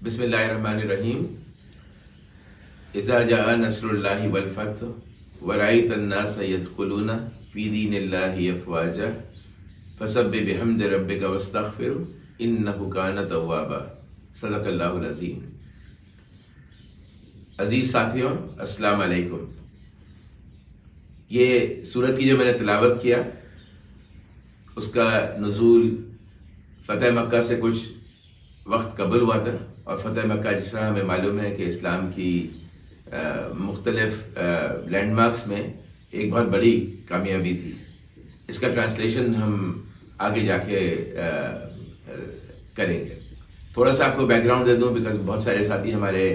بسم اللہ الرحمن الرحیم. اذا جاء نصر اللہ والفتح ورأیت الناس يدخلون فی دین اللہ افواجا فسبح بحمد ربک واستغفر انہ کان توابا. صدق اللہ العظیم. عزیز ساتھیوں، السلام علیکم. یہ سورت کی جو میں نے تلاوت کیا اس کا نزول فتح مکہ سے کچھ وقت قبل ہوا تھا، اور فتح مکہ جس طرح ہمیں معلوم ہے کہ اسلام کی مختلف لینڈ مارکس میں ایک بہت بڑی کامیابی تھی. اس کا ٹرانسلیشن ہم آگے جا کے کریں گے. تھوڑا سا آپ کو بیک گراؤنڈ دے دوں بیکاز بہت سارے ساتھی ہمارے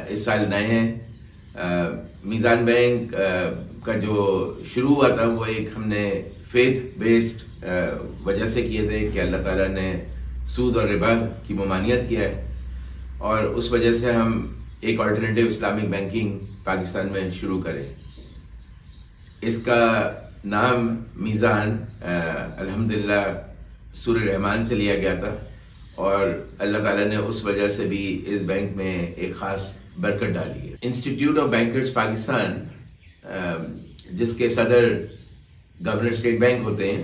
اس سال نئے ہیں. میزان بینک کا جو شروع ہوا تھا وہ ایک ہم نے فیتھ بیسڈ وجہ سے کیے تھے کہ اللہ تعالیٰ نے سود اور ربا کی ممانعت کیا ہے، اور اس وجہ سے ہم ایک آلٹرنیٹیو اسلامک بینکنگ پاکستان میں شروع کریں. اس کا نام میزان الحمدللہ سورہ رحمان سے لیا گیا تھا، اور اللہ تعالیٰ نے اس وجہ سے بھی اس بینک میں ایک خاص برکت ڈالی ہے. انسٹیٹیوٹ آف بینکرز پاکستان جس کے صدر گورنر اسٹیٹ بینک ہوتے ہیں،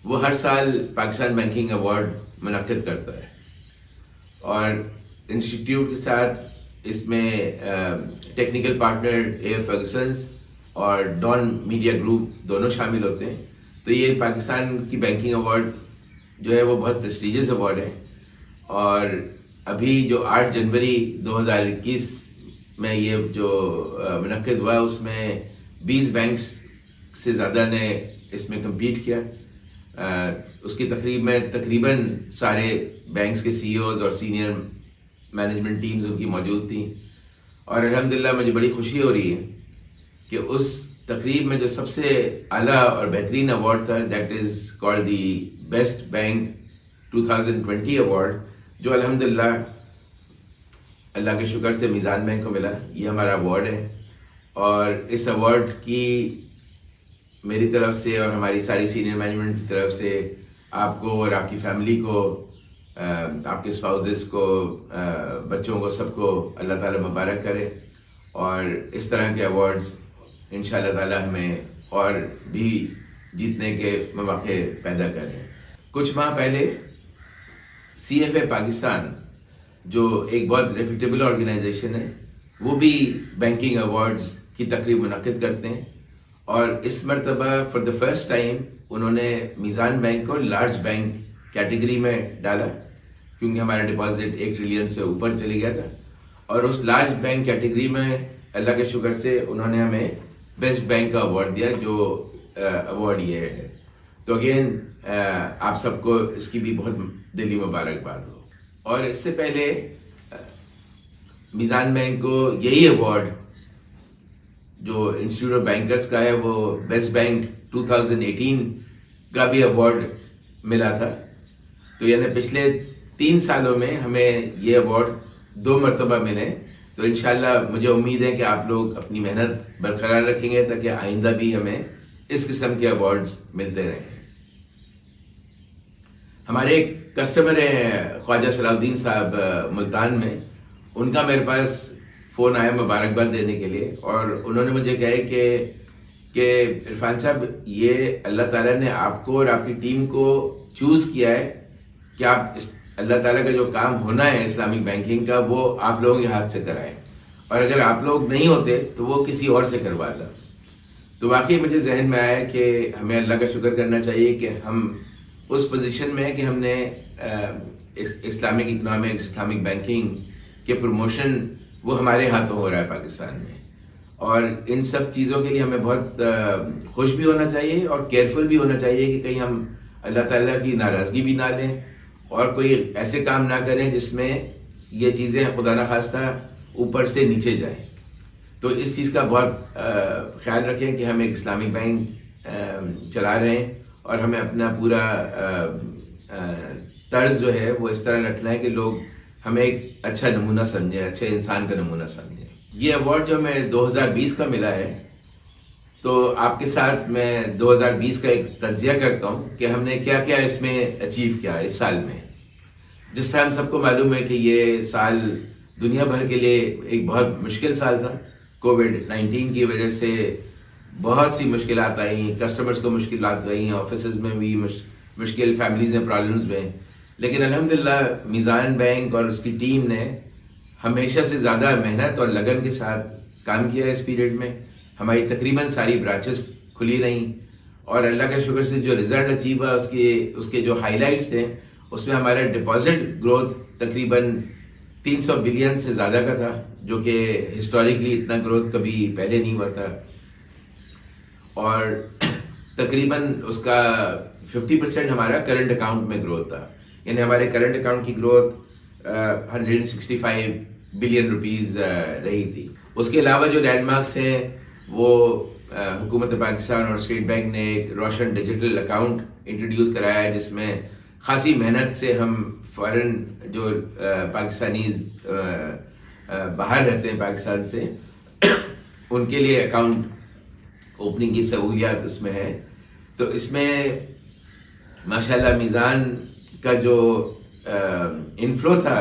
وہ ہر سال پاکستان بینکنگ ایوارڈ منعقد کرتا ہے، اور انسٹیٹیوٹ کے ساتھ اس میں ٹیکنیکل پارٹنر اے فرگسنز اور ڈان میڈیا گروپ دونوں شامل ہوتے ہیں. تو یہ پاکستان کی بینکنگ ایوارڈ جو ہے وہ بہت پریسٹیجیس ایوارڈ ہے، اور ابھی جو 8 جنوری 2021 میں یہ جو منعقد ہوا اس میں 20 بینکس سے زیادہ نے اس میں کمپیٹ کیا. اس کی تقریب میں تقریباً سارے بینکس کے سی اوز اور سینئر مینجمنٹ ٹیمز ان کی موجود تھیں، اور الحمدللہ مجھے بڑی خوشی ہو رہی ہے کہ اس تقریب میں جو سب سے اعلیٰ اور بہترین ایوارڈ تھا، that is called the best bank 2020 award, جو الحمدللہ اللہ کے شکر سے میزان بینک کو ملا. یہ ہمارا ایوارڈ ہے، اور اس ایوارڈ کی میری طرف سے اور ہماری ساری سینئر مینجمنٹ کی طرف سے آپ کو اور آپ کی فیملی کو، آپ کے اسپاؤزز کو، بچوں کو، سب کو اللہ تعالیٰ مبارک کرے، اور اس طرح کے ایوارڈز انشاءاللہ تعالیٰ ہمیں اور بھی جیتنے کے مواقع پیدا کریں. کچھ ماہ پہلے سی ایف اے پاکستان جو ایک بہت ریپیوٹیبل آرگنائزیشن ہے، وہ بھی بینکنگ ایوارڈز کی تقریب منعقد کرتے ہیں، اور اس مرتبہ فار دا فرسٹ ٹائم انہوں نے میزان بینک کو لارج بینک کیٹیگری میں ڈالا، کیونکہ ہمارا ڈپازٹ 1 ٹریلین سے اوپر چلی گیا تھا، اور اس لارج بینک کیٹیگری میں اللہ کے شکر سے انہوں نے ہمیں بیسٹ بینک کا ایوارڈ دیا، جو ایوارڈ یہ ہے. تو اگین آپ سب کو اس کی بھی بہت دلی مبارکباد ہو. اور اس سے پہلے میزان بینک کو یہی ایوارڈ جو انسٹیٹیوٹ آف بینکرز کا ہے، وہ بیسٹ بینک 2018 کا بھی ایوارڈ ملا تھا. تو یعنی پچھلے 3 سالوں میں ہمیں یہ ایوارڈ 2 مرتبہ ملے. تو انشاءاللہ مجھے امید ہے کہ آپ لوگ اپنی محنت برقرار رکھیں گے تاکہ آئندہ بھی ہمیں اس قسم کے ایوارڈز ملتے رہیں. ہمارے ایک کسٹمر ہیں خواجہ صلاح الدین صاحب ملتان میں، ان کا میرے پاس فون آیا مبارکباد دینے کے لیے، اور انہوں نے مجھے کہے کہ عرفان صاحب، یہ اللہ تعالیٰ نے آپ کو اور آپ کی ٹیم کو چوز کیا ہے کہ آپ اللہ تعالیٰ کا جو کام ہونا ہے اسلامک بینکنگ کا، وہ آپ لوگوں کے ہاتھ سے کرائیں، اور اگر آپ لوگ نہیں ہوتے تو وہ کسی اور سے کروا لا. تو واقعی مجھے ذہن میں آیا کہ ہمیں اللہ کا شکر کرنا چاہیے کہ ہم اس پوزیشن میں ہیں کہ ہم نے اسلامک اکنامکس، اسلامک بینکنگ کے پروموشن وہ ہمارے ہاتھوں ہو رہا ہے پاکستان میں. اور ان سب چیزوں کے لیے ہمیں بہت خوش بھی ہونا چاہیے اور کیئرفل بھی ہونا چاہیے کہ کہیں ہم اللہ تعالیٰ کی ناراضگی بھی نہ لیں، اور کوئی ایسے کام نہ کریں جس میں یہ چیزیں خدا نخواستہ اوپر سے نیچے جائیں. تو اس چیز کا بہت خیال رکھیں کہ ہم ایک اسلامک بینک چلا رہے ہیں، اور ہمیں اپنا پورا طرز جو ہے وہ اس طرح رکھنا ہے کہ لوگ ہمیں ایک اچھا نمونہ سمجھیں، اچھے انسان کا نمونہ سمجھیں. یہ ایوارڈ جو ہمیں 2020 کا ملا ہے، تو آپ کے ساتھ میں 2020 کا ایک تجزیہ کرتا ہوں کہ ہم نے کیا کیا اس میں اچیو کیا اس سال میں. جس طرح ہم سب کو معلوم ہے کہ یہ سال دنیا بھر کے لیے ایک بہت مشکل سال تھا. کووڈ-19 کی وجہ سے بہت سی مشکلات آئیں، کسٹمرز کو مشکلات آئیں، آفیسز میں بھی مشکل، فیملیز میں پرابلمز ہوئے. لیکن الحمدللہ میزان بینک اور اس کی ٹیم نے ہمیشہ سے زیادہ محنت اور لگن کے ساتھ کام کیا اس پیریڈ میں. ہماری تقریباً ساری برانچز کھلی رہیں اور اللہ کا شکر سے جو رزلٹ اچیو ہوا اس کے جو ہائی لائٹس تھے اس میں ہمارا ڈپازٹ گروتھ تقریباً 300 بلین سے زیادہ کا تھا، جو کہ ہسٹوریکلی اتنا گروتھ کبھی پہلے نہیں ہوا تھا. اور تقریباً اس کا 50% ہمارا کرنٹ اکاؤنٹ میں گروتھ تھا، یعنی ہمارے کرنٹ اکاؤنٹ کی گروتھ 165 بلین روپیز رہی تھی. اس کے علاوہ جو لینڈ مارکس ہیں وہ حکومت پاکستان اور اسٹیٹ بینک نے ایک روشن ڈیجیٹل اکاؤنٹ انٹروڈیوس کرایا ہے، جس میں خاصی محنت سے ہم فارن جو پاکستانیز باہر رہتے ہیں پاکستان سے، ان کے لیے اکاؤنٹ اوپننگ کی سہولیات اس میں ہے. تو اس میں ماشاءاللہ میزان کا جو انفلو تھا،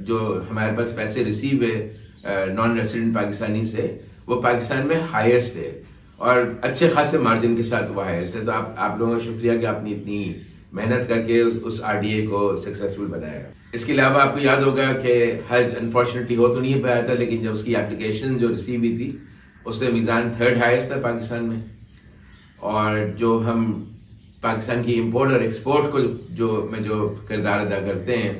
جو ہمارے پاس پیسے ریسیو ہے نان ریزیڈنٹ پاکستانی سے، وہ پاکستان میں ہائیسٹ ہے اور اچھے خاصے مارجن کے ساتھ وہ ہائیسٹ ہے. تو آپ لوگوں کا شکریہ کہ آپ نے اتنی محنت کر کے اس آر ڈی اے کو سکسیسفل بنایا. اس کے علاوہ آپ کو یاد ہوگا کہ حج انفارچونیٹلی ہو تو نہیں پایا تھا، لیکن جب اس کی اپلیکیشن جو ریسیو ہوئی تھی اس سے میزان 3rd ہائیسٹ تھا پاکستان میں. اور جو ہم پاکستان کی امپورٹ اور ایکسپورٹ کو جو کردار ادا کرتے ہیں،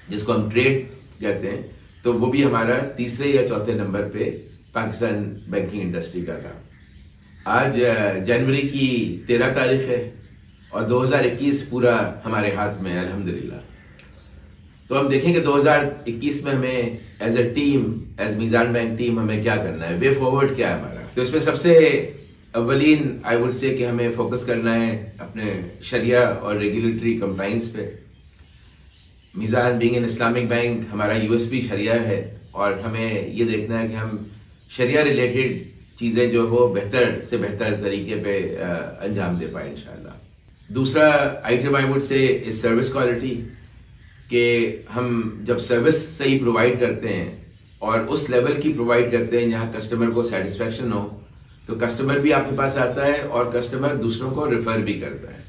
جس کو ہم ٹریڈ کہتے ہیں، تو وہ بھی ہمارا 3 یا 4 نمبر پہ پاکستان بینکنگ انڈسٹری کا تھا. آج جنوری کی 13 تاریخ ہے اور 2021 پورا ہمارے ہاتھ میں ہے الحمدللہ. تو ہم دیکھیں کہ 2021 میں ہمیں ایز اے ٹیم، ایز میزان بینک ٹیم، ہمیں کیا کرنا ہے، وے فارورڈ کیا ہے ہمارا. تو اس میں سب سے اولین آئی وڈ سے کہ ہمیں فوکس کرنا ہے اپنے شریعہ اور ریگولیٹری کمپلائنس پہ. میزان بینگ این اسلامک بینک، ہمارا یو ایس پی شریعہ ہے اور ہمیں یہ دیکھنا ہے کہ ہم شریعہ ریلیٹڈ چیزیں جو ہو بہتر سے بہتر طریقے پہ انجام دے پائیں انشاءاللہ. دوسرا item I would say is service quality, کہ ہم جب سروس صحیح پرووائڈ کرتے ہیں اور اس لیول کی پرووائڈ کرتے ہیں جہاں کسٹمر کو سیٹسفیکشن ہو، تو کسٹمر بھی آپ کے پاس آتا ہے اور کسٹمر دوسروں کو ریفر بھی کرتا ہے.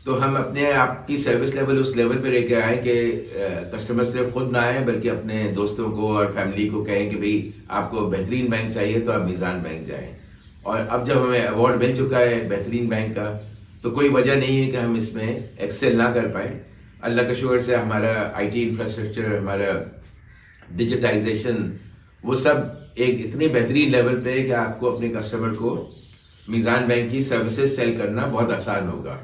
تو ہم اپنے آپ کی سروس لیول اس لیول پہ لے کے آئیں کہ کسٹمر صرف خود نہ آئیں بلکہ اپنے دوستوں کو اور فیملی کو کہیں کہ بھئی آپ کو بہترین بینک چاہیے تو آپ میزان بینک جائیں. اور اب جب ہمیں ایوارڈ مل چکا ہے بہترین بینک کا، تو کوئی وجہ نہیں ہے کہ ہم اس میں ایکسل نہ کر پائیں. اللہ کا شکر سے ہمارا آئی ٹی انفراسٹرکچر، ہمارا ڈیجیٹائزیشن، وہ سب ایک اتنی بہترین لیول پہ ہے کہ آپ کو اپنے کسٹمر کو میزان بینک کی سروسز سیل کرنا بہت آسان ہوگا.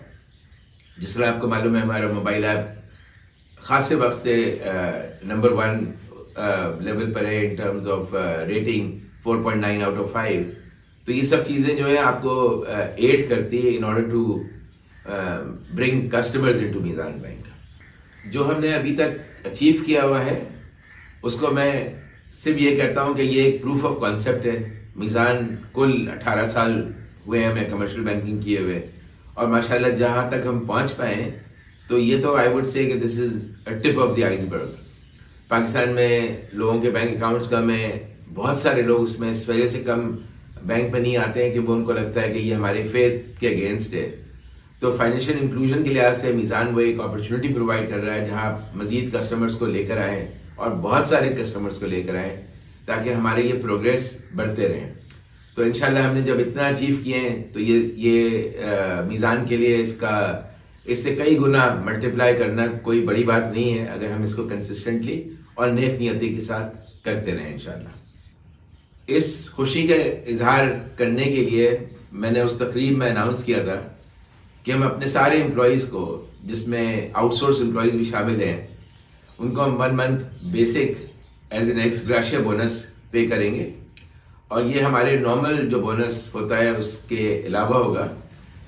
جس طرح آپ کو معلوم ہے ہمارا موبائل ایپ خاصے وقت سے نمبر 1 لیول پر ہے in terms of rating, 4.9 out of 5. تو یہ سب چیزیں جو ہے آپ کو ایڈ کرتی ہے in order to bring customers into Meezan Bank. جو ہم نے ابھی تک اچیو کیا ہوا ہے اس کو میں صرف یہ کہتا ہوں کہ یہ ایک پروف آف کانسیپٹ ہے. میزان کل 18 سال ہوئے ہیں ہمیں کمرشل بینکنگ کیے ہوئے، اور ماشاءاللہ جہاں تک ہم پہنچ پائے ہیں تو یہ تو آئی وڈ سے کہ دس از ٹپ آف دی آئس برگ. پاکستان میں لوگوں کے بینک اکاؤنٹس کم ہیں، بہت سارے لوگ اس میں اس وجہ سے کم بینک میں نہیں آتے ہیں کہ وہ ان کو لگتا ہے کہ یہ ہمارے فیتھ کے اگینسٹ ہے. تو فائنینشیل انکلوژن کے لحاظ سے میزان وہ ایک اپرچونٹی پرووائڈ کر رہا ہے جہاں آپ مزید کسٹمرز کو لے کر آئیں اور بہت سارے کسٹمرز کو لے کر آئیں تاکہ ہمارے یہ پروگریس بڑھتے رہیں. تو انشاءاللہ ہم نے جب اتنا اچیو کیے ہیں تو یہ میزان کے لیے اس سے کئی گنا ملٹیپلائی کرنا کوئی بڑی بات نہیں ہے اگر ہم اس کو کنسسٹنٹلی اور نیک نیتی کے ساتھ کرتے رہیں انشاءاللہ. اس خوشی کا اظہار کرنے کے لیے میں نے اس تقریب میں اناؤنس کیا تھا کہ ہم اپنے سارے امپلائیز کو، جس میں آؤٹ سورس امپلائیز بھی شامل ہیں، ان کو ہم 1 month basic as an ex gratia bonus pay کریں گے. اور یہ ہمارے نارمل جو بونس ہوتا ہے اس کے علاوہ ہوگا.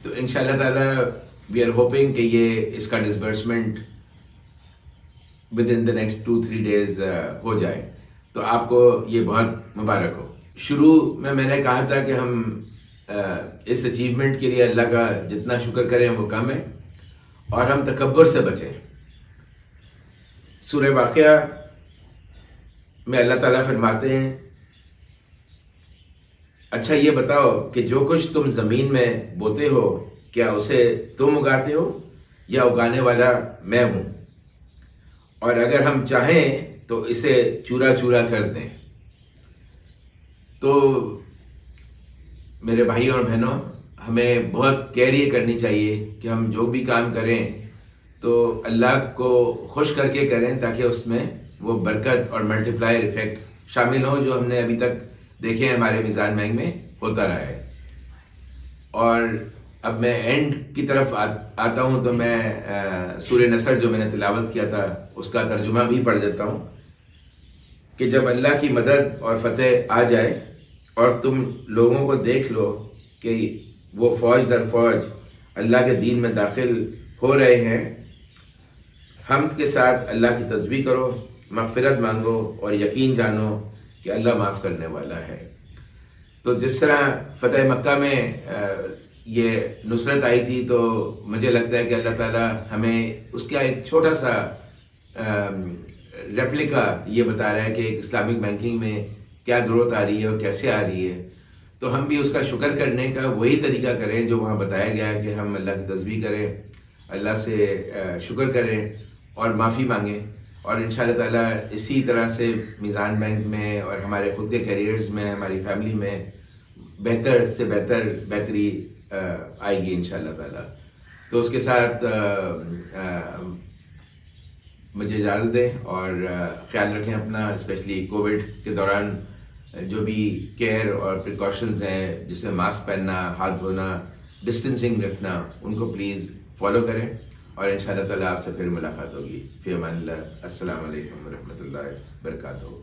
تو انشاءاللہ تعالی وی آر ہوپنگ کہ یہ اس کا disbursement with in the next 2-3 days ہو جائے. تو آپ کو یہ بہت مبارک ہو. شروع میں نے کہا تھا کہ ہم اس اچیومنٹ کے لیے اللہ کا جتنا شکر کریں وہ کم ہے اور ہم تکبر سے بچیں. سورہ واقعہ میں اللہ تعالیٰ فرماتے ہیں اچھا یہ بتاؤ کہ جو کچھ تم زمین میں بوتے ہو کیا اسے تم اگاتے ہو یا اگانے والا میں ہوں، اور اگر ہم چاہیں تو اسے چورا چورا کر دیں۔ تو میرے بھائیوں اور بہنوں، ہمیں بہت کیئر یہ کرنی چاہیے کہ ہم جو بھی کام کریں تو اللہ کو خوش کر کے کریں، تاکہ اس میں وہ برکت اور ملٹی پلائر ایفیکٹ شامل ہو جو ہم نے ابھی تک دیکھے ہیں ہمارے میزان بینک میں ہوتا رہا ہے۔ اور اب میں اینڈ کی طرف آتا ہوں تو میں سورہ نصر جو میں نے تلاوت کیا تھا اس کا ترجمہ بھی پڑھ دیتا ہوں کہ جب اللہ کی مدد اور فتح آ جائے اور تم لوگوں کو دیکھ لو کہ وہ فوج در فوج اللہ کے دین میں داخل ہو رہے ہیں، حمد کے ساتھ اللہ کی تسبیح کرو، مغفرت مانگو اور یقین جانو کہ اللہ معاف کرنے والا ہے۔ تو جس طرح فتح مکہ میں یہ نصرت آئی تھی، تو مجھے لگتا ہے کہ اللہ تعالیٰ ہمیں اس کا ایک چھوٹا سا ریپلیکا یہ بتا رہا ہے کہ ایک اسلامک بینکنگ میں کیا گروتھ آ رہی ہے اور کیسے آ رہی ہے۔ تو ہم بھی اس کا شکر کرنے کا وہی طریقہ کریں جو وہاں بتایا گیا ہے کہ ہم اللہ کی تسبیح کریں، اللہ سے شکر کریں اور معافی مانگیں، اور انشاءاللہ تعالیٰ اسی طرح سے میزان بینک میں اور ہمارے خود کے کیریئرز میں، ہماری فیملی میں بہتر سے بہتری آئے گی انشاءاللہ تعالیٰ۔ تو اس کے ساتھ مجھے اجازت دیں اور خیال رکھیں اپنا، اسپیشلی کووڈ کے دوران جو بھی کیئر اور پریکاشنز ہیں، جس میں ماسک پہننا، ہاتھ دھونا، ڈسٹینسنگ رکھنا، ان کو پلیز فالو کریں، اور انشاءاللہ تعالیٰ آپ سے پھر ملاقات ہوگی۔ فی امان اللہ۔ السلام علیکم ورحمۃ اللہ وبرکاتہ۔